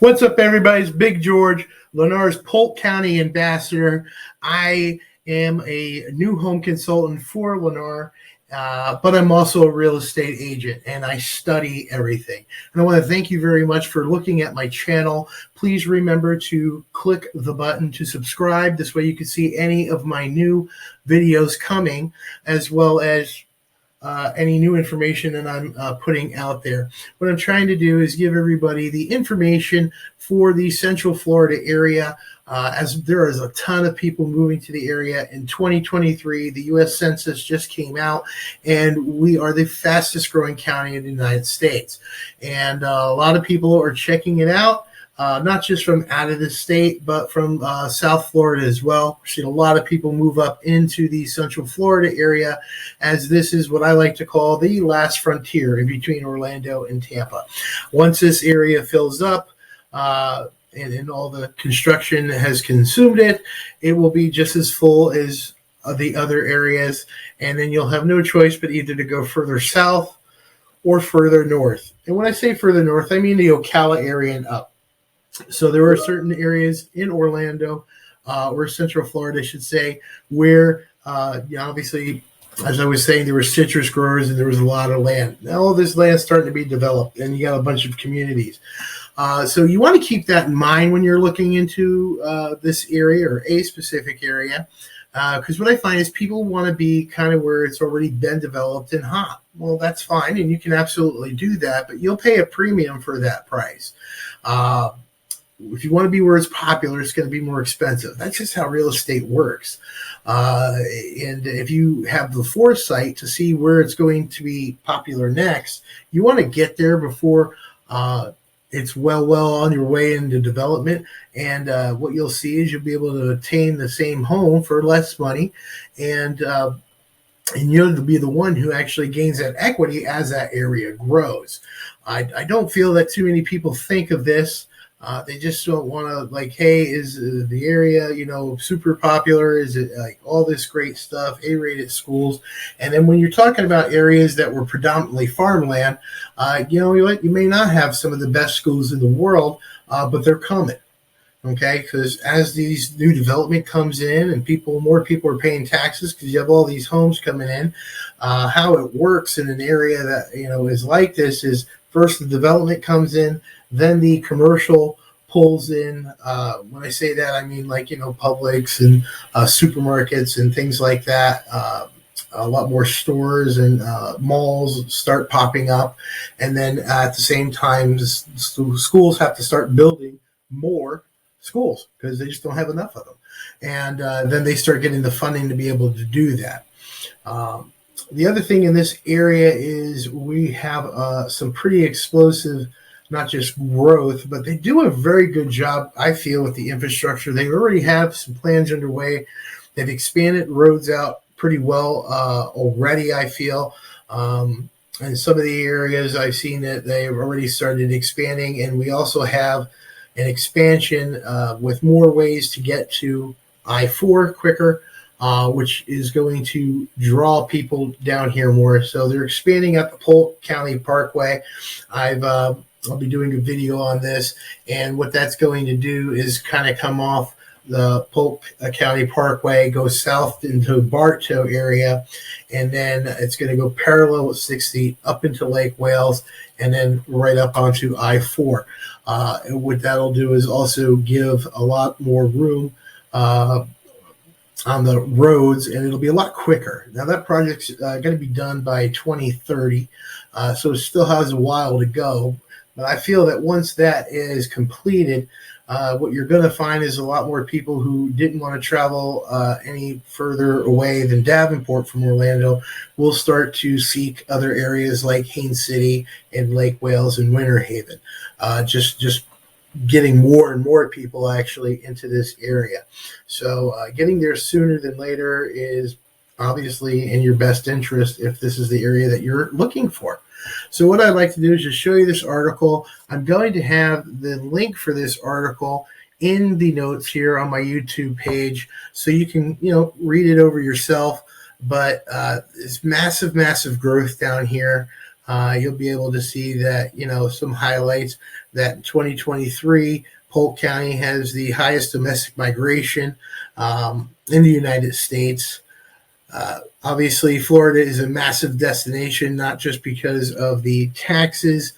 What's up, everybody? It's Big George, Lennar's Polk County ambassador. I am a new home consultant for Lennar, but I'm also a real estate agent, and I study everything. And I want to thank you very much for looking at my channel. Please remember to click the button to subscribe. This way you can see any of my new videos coming, as well as any new information that I'm putting out there. What I'm trying to do is give everybody the information for the Central Florida area, as there is a ton of people moving to the area. In 2023, the U.S. Census just came out, and we are the fastest growing county in the United States. And a lot of people are checking it out. Not just from out of the state, but from South Florida as well. We're seeing a lot of people move up into the Central Florida area, as this is what I like to call the last frontier in between Orlando and Tampa. Once this area fills up, and all the construction has consumed it, it will be just as full as the other areas, and then you'll have no choice but either to go further south or further north. And when I say further north, I mean the Ocala area and up. So there are certain areas in Orlando, or Central Florida, I should say, where obviously, as I was saying, there were citrus growers and there was a lot of land. Now all this land is starting to be developed, and you got a bunch of communities. So you want to keep that in mind when you're looking into this area or a specific area, because what I find is people want to be kind of where it's already been developed and hot. Well, that's fine, and you can absolutely do that, but you'll pay a premium for that price. If you want to be where it's popular, it's going to be more expensive. That's just how real estate works. And if you have the foresight to see where it's going to be popular next, you want to get there before it's well on your way into development. And what you'll see is you'll be able to obtain the same home for less money, and you'll be the one who actually gains that equity as that area grows. I don't feel that too many people think of this. They just don't want to, like, hey, is the area, super popular? Is it like all this great stuff, A-rated schools? And then when you're talking about areas that were predominantly farmland, you may not have some of the best schools in the world, but they're coming. Okay, because as these new development comes in and more people are paying taxes because you have all these homes coming in, how it works in an area that, is like this is first the development comes in, then the commercial pulls in. When I say that, I mean Publix and supermarkets and things like that. A lot more stores and malls start popping up. And then at the same time, schools have to start building more schools because they just don't have enough of them. And then they start getting the funding to be able to do that. The other thing in this area is we have some pretty explosive, not just growth, but they do a very good job, I feel, with the infrastructure. They already have some plans underway. They've expanded roads out pretty well already, I feel. And some of the areas I've seen that they've already started expanding. And we also have an expansion with more ways to get to I-4 quicker, which is going to draw people down here more. So they're expanding up the Polk County Parkway. I'll be doing a video on this, and what that's going to do is kind of come off the Polk County Parkway, go south into Bartow area, and then it's going to go parallel with 60 up into Lake Wales, and then right up onto I-4. And what that'll do is also give a lot more room on the roads, and it'll be a lot quicker. Now that project's going to be done by 2030, so it still has a while to go. But I feel that once that is completed, what you're going to find is a lot more people who didn't want to travel any further away than Davenport from Orlando will start to seek other areas like Haines City and Lake Wales and Winter Haven. Just getting more and more people actually into this area. So getting there sooner than later is obviously in your best interest if this is the area that you're looking for. So what I'd like to do is just show you this article. I'm going to have the link for this article in the notes here on my YouTube page, so you can, read it over yourself. But it's massive growth down here. you'll be able to see that, some highlights that in 2023, Polk County has the highest domestic migration in the United States. Obviously, Florida is a massive destination, not just because of the taxes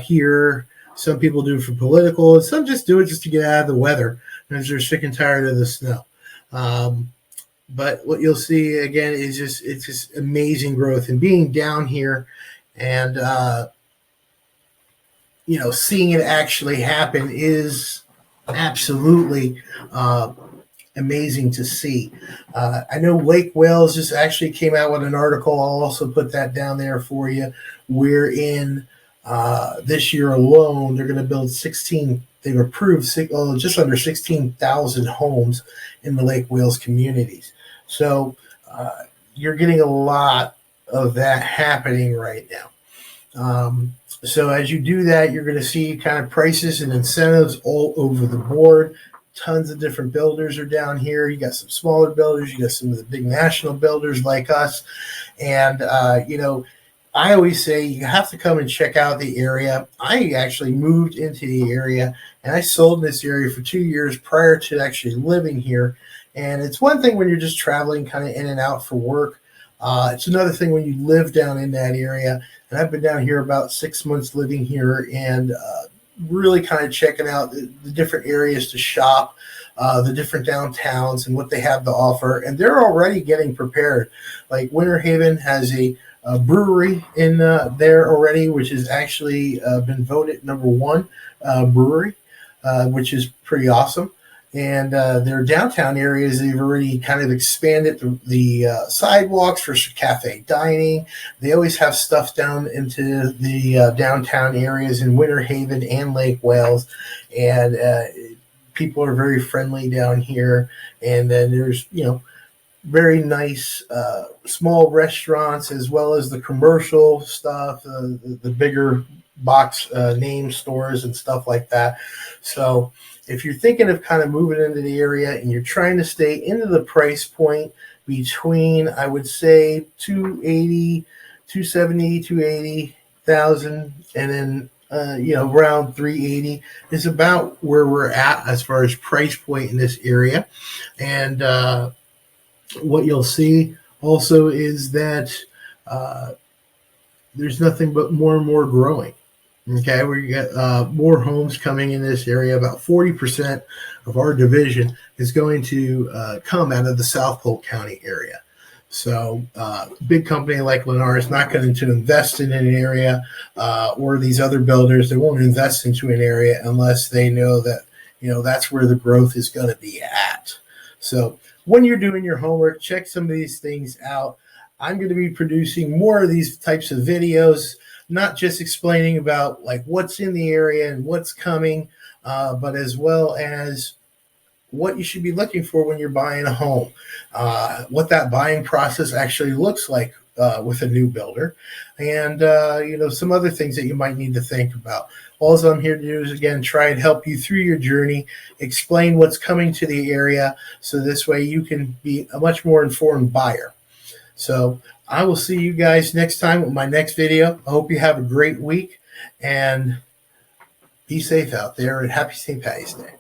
here. Some people do it for political, and some just do it just to get out of the weather because they're sick and tired of the snow. But what you'll see again is it's just amazing growth, and being down here and seeing it actually happen is absolutely amazing to see. I know Lake Wales just actually came out with an article. I'll also put that down there for you. Wherein this year alone, they're going to build 16. They've approved just under 16,000 homes in the Lake Wales communities. So you're getting a lot of that happening right now. So as you do that, you're going to see kind of prices and incentives all over the board. Tons of different builders are down here. You got some smaller builders. You got some of the big national builders like us. And, I always say you have to come and check out the area. I actually moved into the area, and I sold in this area for 2 years prior to actually living here. And it's one thing when you're just traveling kind of in and out for work. It's another thing when you live down in that area. And I've been down here about 6 months living here and really kind of checking out the different areas to shop, the different downtowns and what they have to offer. And they're already getting prepared. Like Winter Haven has a brewery in there already, which has actually been voted #1 brewery, which is pretty awesome. And their downtown areas, they've already kind of expanded the sidewalks for cafe dining. They always have stuff down into the downtown areas in Winter Haven and Lake Wales. And people are very friendly down here. And then there's, very nice small restaurants as well as the commercial stuff, the bigger box name stores and stuff like that. So if you're thinking of kind of moving into the area and you're trying to stay into the price point between, I would say, 280, 270, 280,000, and then around 380 is about where we're at as far as price point in this area. And what you'll see also is that there's nothing but more and more growing. Okay, we get more homes coming in this area. About 40% of our division is going to come out of the South Polk County area. So a big company like Lennar is not going to invest in an area, or these other builders. They won't invest into an area unless they know that that's where the growth is going to be at. So when you're doing your homework, check some of these things out. I'm going to be producing more of these types of videos, not just explaining about like what's in the area and what's coming, but as well as what you should be looking for when you're buying a home, what that buying process actually looks like with a new builder, and some other things that you might need to think about. All I'm here to do is, again, try and help you through your journey, explain what's coming to the area, so this way you can be a much more informed buyer. So I will see you guys next time with my next video. I hope you have a great week, and be safe out there, and happy St. Patty's Day.